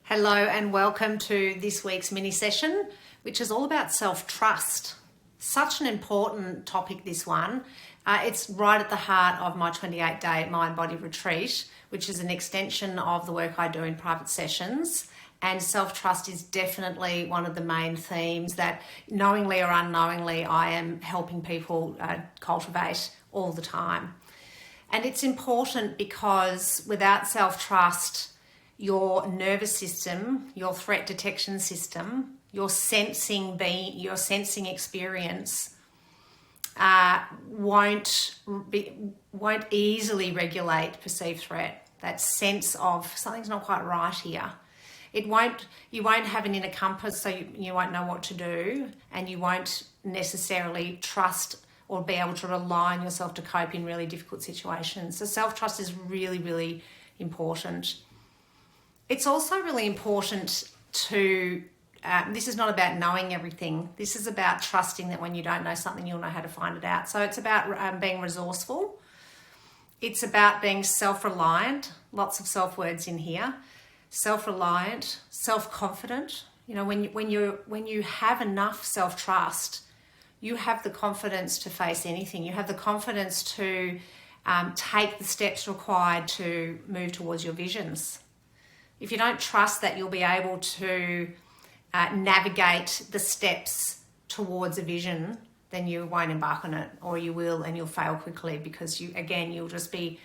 Hello and welcome to this week's mini session, which is all about self-trust. Such an important topic, this one. It's right at the heart of my 28-day Mindbody Retreat, which is an extension of the work I do in private sessions. And self-trust is definitely one of the main themes that, knowingly or unknowingly, I am helping people cultivate all the time. And it's important because without self-trust, your nervous system, your threat detection system, your sensing experience won't easily regulate perceived threat. That sense of something's not quite right here. You won't have an inner compass, so you won't know what to do, and you won't necessarily trust or be able to rely on yourself to cope in really difficult situations. So self-trust is really, really important. It's also really important to, this is not about knowing everything. This is about trusting that when you don't know something, you'll know how to find it out. So it's about being resourceful. It's about being self-reliant, lots of self-words in here. Self-reliant, self-confident. You know, when you have enough self-trust, you have the confidence to face anything. You have the confidence to take the steps required to move towards your visions. If you don't trust that you'll be able to navigate the steps towards a vision, then you won't embark on it, or you will and you'll fail quickly because you'll just be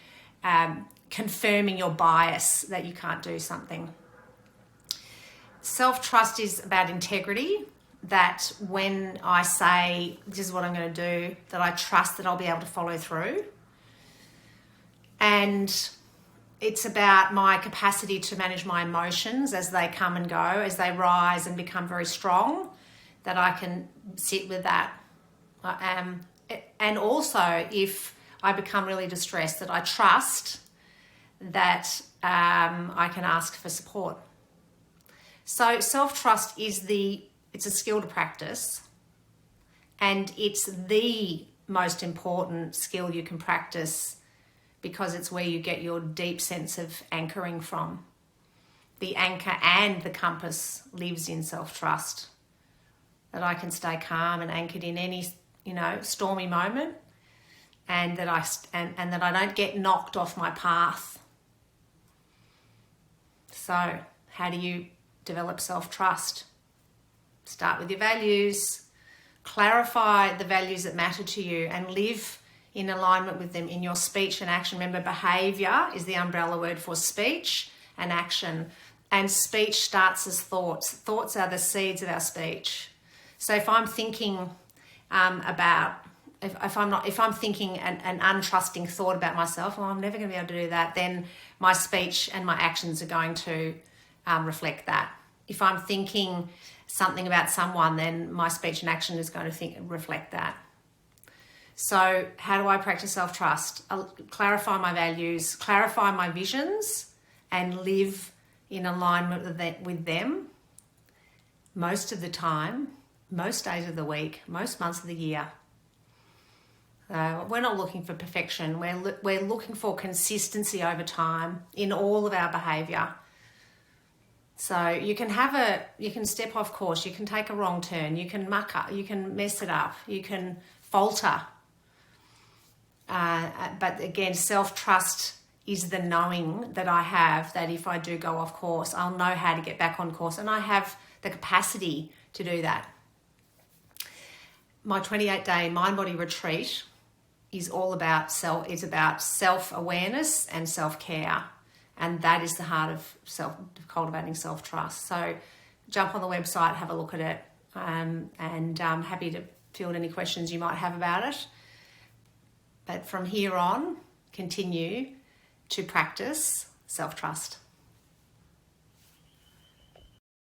confirming your bias that you can't do something. Self-trust is about integrity, that when I say this is what I'm going to do, that I trust that I'll be able to follow through. And it's about my capacity to manage my emotions as they come and go, as they rise and become very strong, that I can sit with that. And also, if I become really distressed, that I trust that I can ask for support. So self-trust it's a skill to practice, and it's the most important skill you can practice because it's where you get your deep sense of anchoring from. The anchor and the compass lives in self-trust. That I can stay calm and anchored in any, stormy moment, and that I don't get knocked off my path. So, how do you develop self-trust? Start with your values, clarify the values that matter to you, and live in alignment with them in your speech and action. Remember, behaviour is the umbrella word for speech and action. And speech starts as thoughts. Thoughts are the seeds of our speech. So if I'm thinking if I'm thinking an untrusting thought about myself, I'm never going to be able to do that, then my speech and my actions are going to reflect that. If I'm thinking something about someone, then my speech and action is going to reflect that. So how do I practice self-trust? I'll clarify my values, clarify my visions, and live in alignment with them most of the time, most days of the week, most months of the year. We're not looking for perfection. We're looking for consistency over time in all of our behaviour. So you can step off course, you can take a wrong turn, you can muck up, you can mess it up, you can falter. But again, self-trust is the knowing that I have that if I do go off course, I'll know how to get back on course, and I have the capacity to do that. My 28-day Mindbody Retreat is all about self-awareness and self-care, and that is the heart of cultivating self-trust. So jump on the website, have a look at it, and I'm happy to field any questions you might have about it. But from here on, continue to practice self-trust.